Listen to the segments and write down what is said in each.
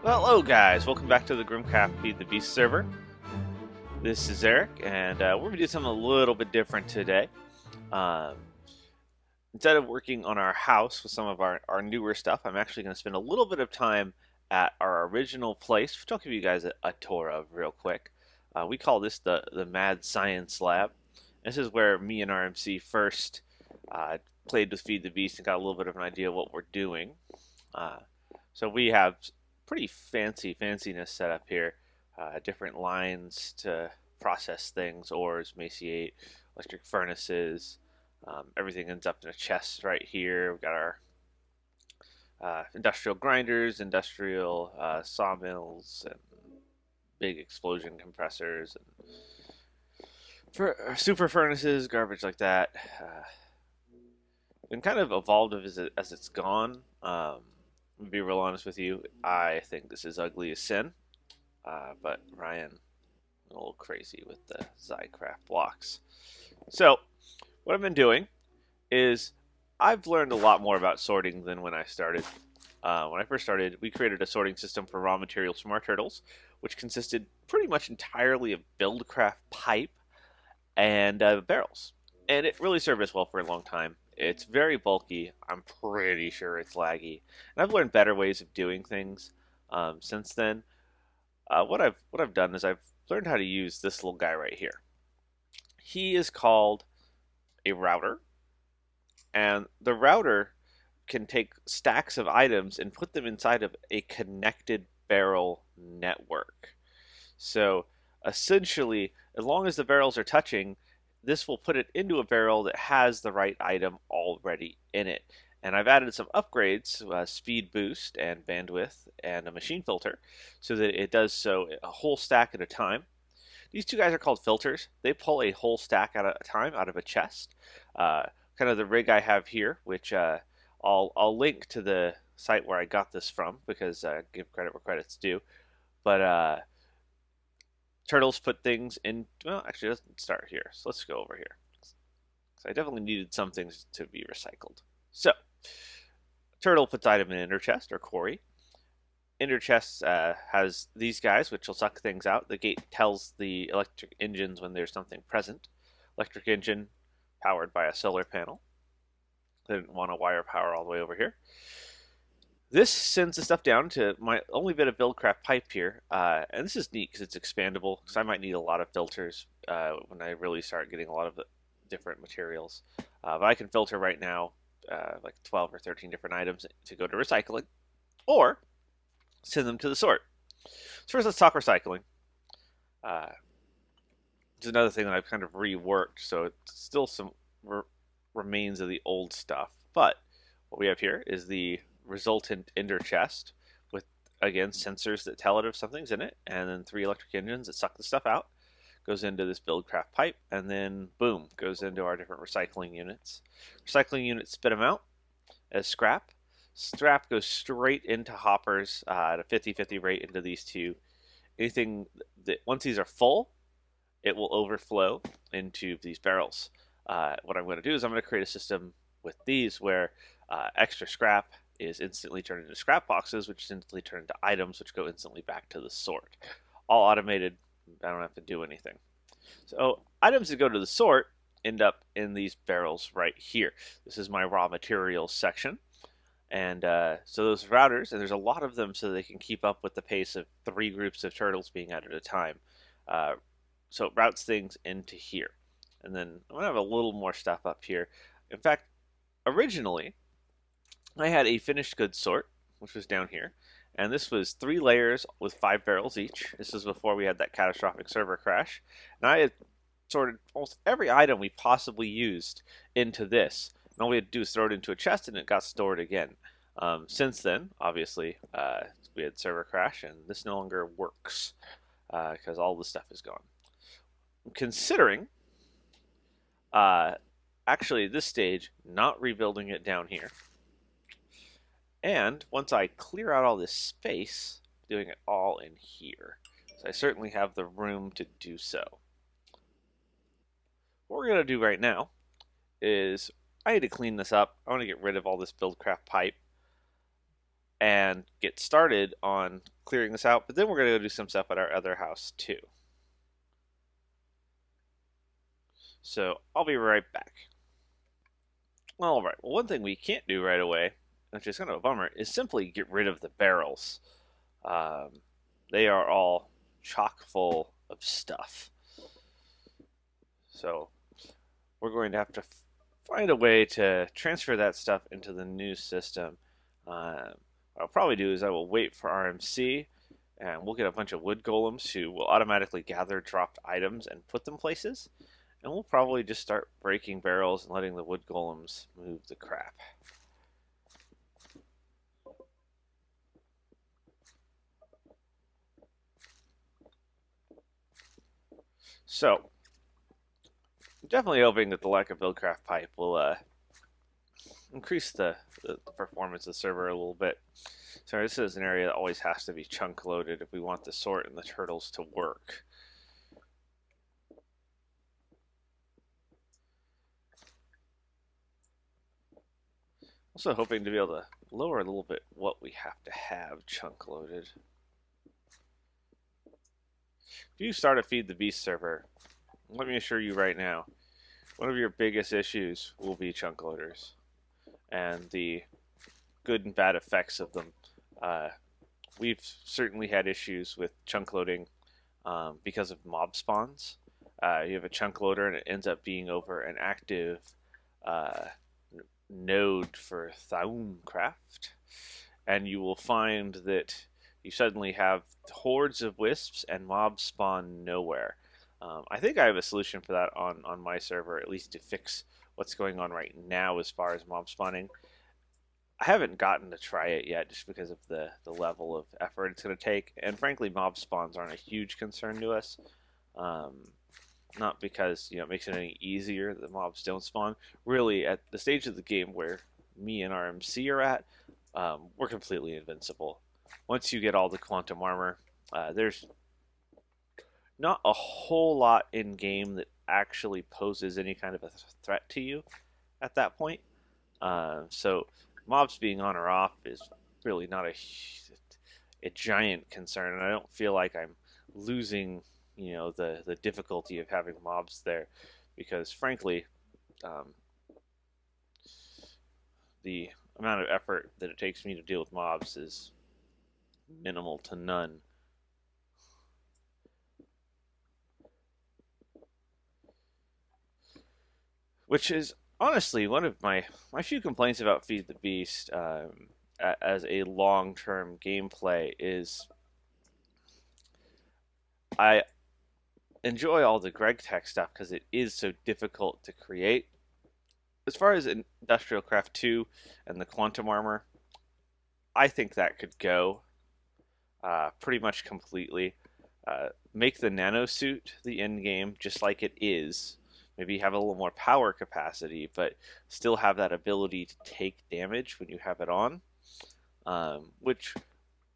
Well, hello guys, welcome back to the GremCraft FTB server. This is Eric, and we're going to do something a little bit different today. Um, Instead of working on our house with some of our newer stuff, I'm actually going to spend a little bit of time at our original place, which I'll give you guys a tour of real quick. We call this the Mad Science Lab. This is where me and RMC first played with Feed the Beast and got a little bit of an idea of what we're doing. Uh, so we have pretty fanciness set up here. Different lines to process things, ores, maciate, electric furnaces. Everything ends up in a chest right here. We've got our industrial grinders, industrial sawmills, and big explosion compressors, and super furnaces, garbage like that. Been kind of evolved as it's gone. To be real honest with you, I think this is ugly as sin. But Ryan, a little crazy with the Zycraft blocks. So, what I've been doing is I've learned a lot more about sorting than when I started. When I first started, we created a sorting system for raw materials from our turtles, which consisted pretty much entirely of BuildCraft pipe and barrels. And it really served us well for a long time. It's very bulky. I'm pretty sure it's laggy. And I've learned better ways of doing things since then. What I've done is I've learned how to use this little guy right here. He is called a router, and the router can take stacks of items and put them inside of a connected barrel network. So essentially, as long as the barrels are touching, this will put it into a barrel that has the right item already in it. And I've added some upgrades, speed boost and bandwidth, and a machine filter, so that it does so a whole stack at a time. These two guys are called filters. They pull a whole stack at a time out of a chest. Kind of the rig I have here, which I'll link to the site where I got this from, because give credit where credit's due. But turtles put things in. Well, actually, let's start here. So let's go over here. So I definitely needed some things to be recycled. So, turtle puts item in inner chest or quarry. Inner chest has these guys, which will suck things out. The gate tells the electric engines when there's something present. Electric engine powered by a solar panel. I didn't want to wire power all the way over here. This sends the stuff down to my only bit of BuildCraft pipe here, and this is neat because it's expandable, because I might need a lot of filters when I really start getting a lot of the different materials. But I can filter right now like 12 or 13 different items to go to recycling, or send them to the sort. So first, let's talk recycling. It's another thing that I've kind of reworked, so it's still some remains of the old stuff. But what we have here is the resultant ender chest with, again, sensors that tell it if something's in it, and then 3 electric engines that suck the stuff out. Goes into this BuildCraft pipe, and then boom, goes into our different recycling units. Recycling units spit them out as scrap. Scrap goes straight into hoppers at a 50-50 rate into these two. Anything that, once these are full, it will overflow into these barrels. What I'm going to do is I'm going to create a system with these where extra scrap is instantly turned into scrap boxes, which is instantly turned into items, which go instantly back to the sort. All automated. I don't have to do anything. So items that go to the sort end up in these barrels right here. This is my raw materials section. And so those routers, and there's a lot of them so they can keep up with the pace of 3 groups of turtles being added at a time. So it routes things into here. And then I'm going to have a little more stuff up here. In fact, originally, I had a finished goods sort, which was down here. And this was 3 layers with 5 barrels each. This was before we had that catastrophic server crash. And I had sorted almost every item we possibly used into this. And all we had to do was throw it into a chest, and it got stored again. Since then, obviously, we had server crash, and this no longer works because all the stuff is gone. Considering, actually, at this stage, not rebuilding it down here. And once I clear out all this space, doing it all in here. So I certainly have the room to do so. What we're going to do right now is I need to clean this up. I want to get rid of all this BuildCraft pipe. and get started on clearing this out. But then we're going to go do some stuff at our other house too. So I'll be right back. All right. Well, one thing we can't do right away, which is kind of a bummer, is simply get rid of the barrels. Um, they are all chock full of stuff. So we're going to have to find a way to transfer that stuff into the new system. What I'll probably do is I will wait for RMC, and we'll get a bunch of wood golems who will automatically gather dropped items and put them places. And we'll probably just start breaking barrels and letting the wood golems move the crap. So, definitely hoping that the lack of buildcraft pipe will increase the performance of the server a little bit. So this is an area that always has to be chunk loaded if we want the sort and the turtles to work. Also hoping to be able to lower a little bit what we have to have chunk loaded. If you start a Feed the Beast server, let me assure you right now, one of your biggest issues will be chunk loaders and the good and bad effects of them. We've certainly had issues with chunk loading because of mob spawns. You have a chunk loader and it ends up being over an active node for GremCraft, and you will find that you suddenly have hordes of wisps and mobs spawn nowhere. I think I have a solution for that on my server, at least to fix what's going on right now as far as mob spawning. I haven't gotten to try it yet just because of the level of effort it's going to take, and frankly mob spawns aren't a huge concern to us. Not because it makes it any easier that the mobs don't spawn. Really, at the stage of the game where me and RMC are at, we're completely invincible. Once you get all the quantum armor, there's not a whole lot in game that actually poses any kind of a threat to you at that point. So mobs being on or off is really not a giant concern, and I don't feel like I'm losing the difficulty of having mobs there, because frankly the amount of effort that it takes me to deal with mobs is minimal to none. Which is honestly one of my few complaints about Feed the Beast as a long-term gameplay is I enjoy all the Greg Tech stuff because it is so difficult to create. As far as Industrial Craft 2 and the quantum armor, I think that could go pretty much completely. Make the nano suit the end game just like it is. Maybe have a little more power capacity, but still have that ability to take damage when you have it on. Which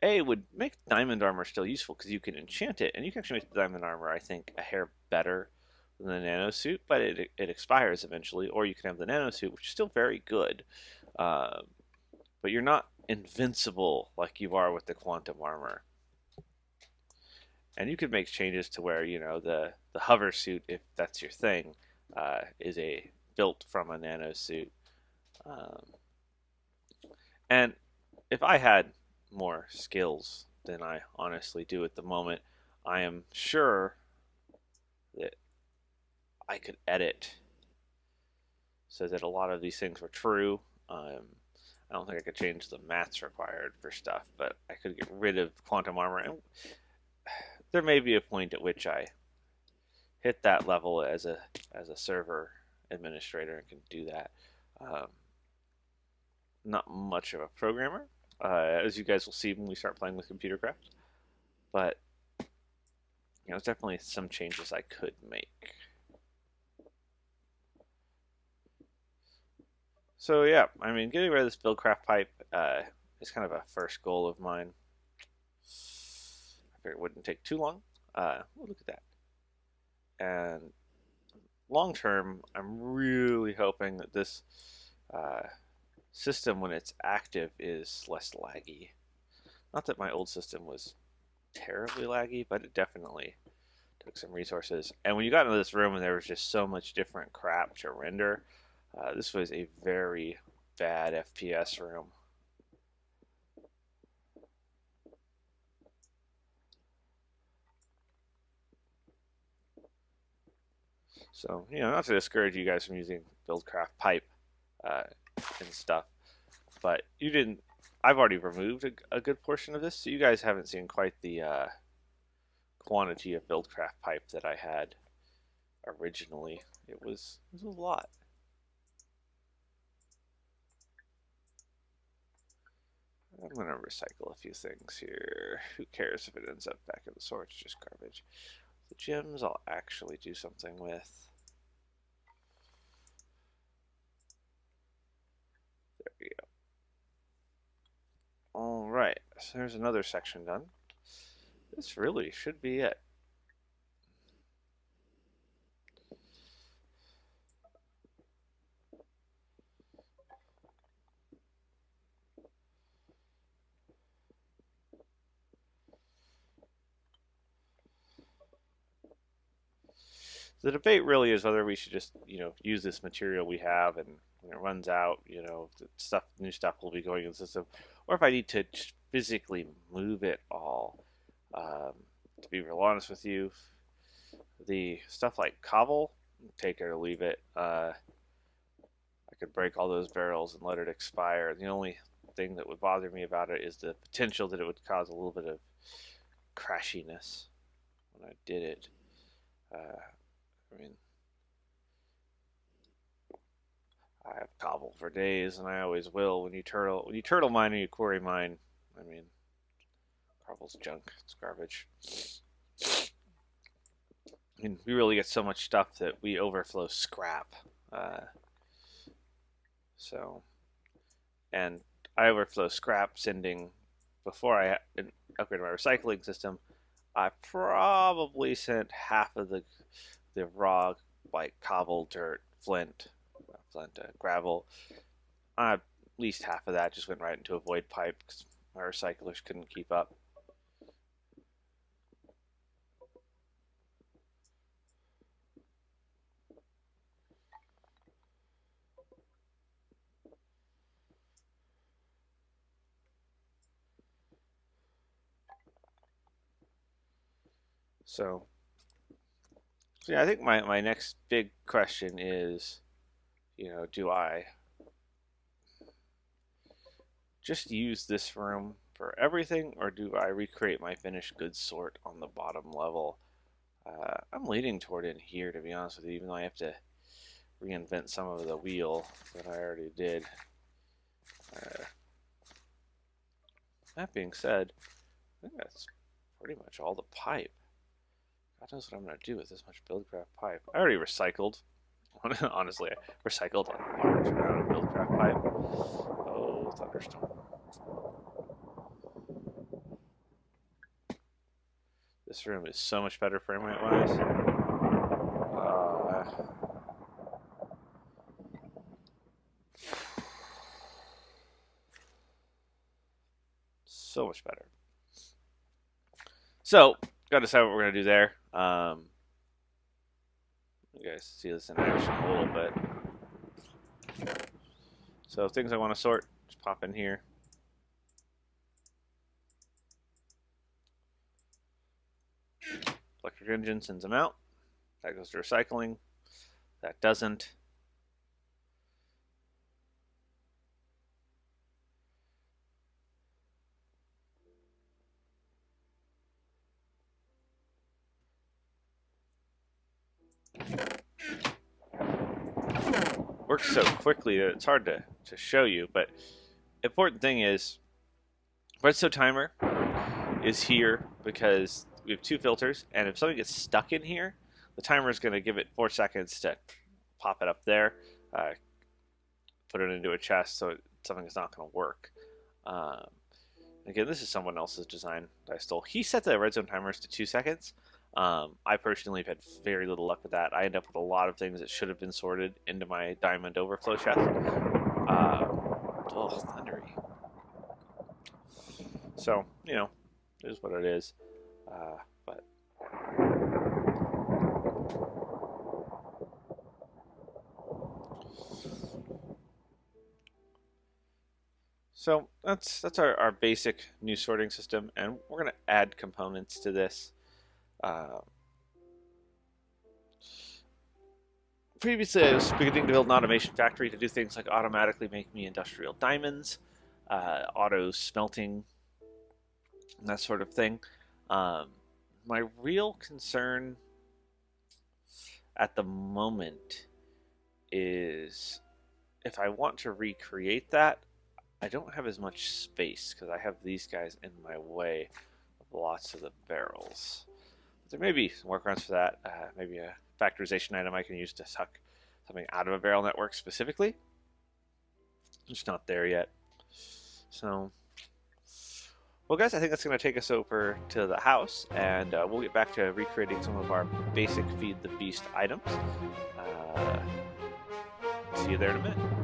would make diamond armor still useful because you can enchant it, and you can actually make the diamond armor, I think, a hair better than the nano suit, but it expires eventually. Or you can have the nano suit, which is still very good, but you're not invincible like you are with the quantum armor. And you could make changes to where the hover suit, if that's your thing, is built from a nano suit. And if I had more skills than I honestly do at the moment, I am sure that I could edit so that a lot of these things were true. I don't think I could change the maths required for stuff, but I could get rid of quantum armor. And there may be a point at which I hit that level as a server administrator and can do that. Not much of a programmer, as you guys will see when we start playing with computer craft, but there's definitely some changes I could make. So yeah, I mean, getting rid of this buildcraft pipe is kind of a first goal of mine. I figured it wouldn't take too long. Look at that. And long term, I'm really hoping that this system when it's active is less laggy. Not that my old system was terribly laggy, but it definitely took some resources. And when you got into this room and there was just so much different crap to render, this was a very bad FPS room. So, not to discourage you guys from using BuildCraft Pipe and stuff, but I've already removed a good portion of this, so you guys haven't seen quite the quantity of BuildCraft Pipe that I had originally. It was a lot. I'm going to recycle a few things here. Who cares if it ends up back in the store? It's just garbage. The gems I'll actually do something with. There we go. Alright, so there's another section done. This really should be it. The debate really is whether we should just, use this material we have, and when it runs out, new stuff will be going in the system, or if I need to just physically move it all. To be real honest with you, the stuff like cobble, take it or leave it. I could break all those barrels and let it expire. The only thing that would bother me about it is the potential that it would cause a little bit of crashiness when I did it. I have cobble for days, and I always will. When you turtle mine and you quarry mine, cobble's junk. It's garbage. And we really get so much stuff that we overflow scrap. And I overflow scrap sending before I upgraded my recycling system. I probably sent half of the raw, like cobble, dirt, gravel. At least half of that just went right into a void pipe because my recyclers couldn't keep up. So yeah, I think my next big question is, do I just use this room for everything, or do I recreate my finished goods sort on the bottom level? I'm leaning toward in here, to be honest with you, even though I have to reinvent some of the wheel that I already did. That being said, I think that's pretty much all the pipe. God knows what I'm going to do with this much BuildCraft pipe. I already recycled. Honestly, I recycled a large amount of BuildCraft pipe. Oh, thunderstorm. This room is so much better frame rate wise. So much better. So, gotta decide what we're gonna do there. You guys see this in action a little bit. So, things I want to sort, just pop in here. Electric engine sends them out. That goes to recycling. That doesn't. Works so quickly that it's hard to show you, but important thing is redstone timer is here because we have two filters, and if something gets stuck in here, the timer is going to give it 4 seconds to pop it up there, put it into a chest so something's not going to work. Again, this is someone else's design that I stole. He set the redstone timers to 2 seconds. I personally have had very little luck with that. I end up with a lot of things that should have been sorted into my diamond overflow chest. Oh, thundery. So, you know, it is what it is. But so that's our basic new sorting system, and we're gonna add components to this. Uh, Previously, I was beginning to build an automation factory to do things like automatically make me industrial diamonds, auto smelting, and that sort of thing. Um, my real concern at the moment is if I want to recreate that, I don't have as much space because I have these guys in my way of lots of the barrels. But there may be some workarounds for that. Maybe a factorization item I can use to suck something out of a barrel network specifically. I'm just not there yet. So, well, guys, I think that's going to take us over to the house, and we'll get back to recreating some of our basic Feed the Beast items. See you there in a minute.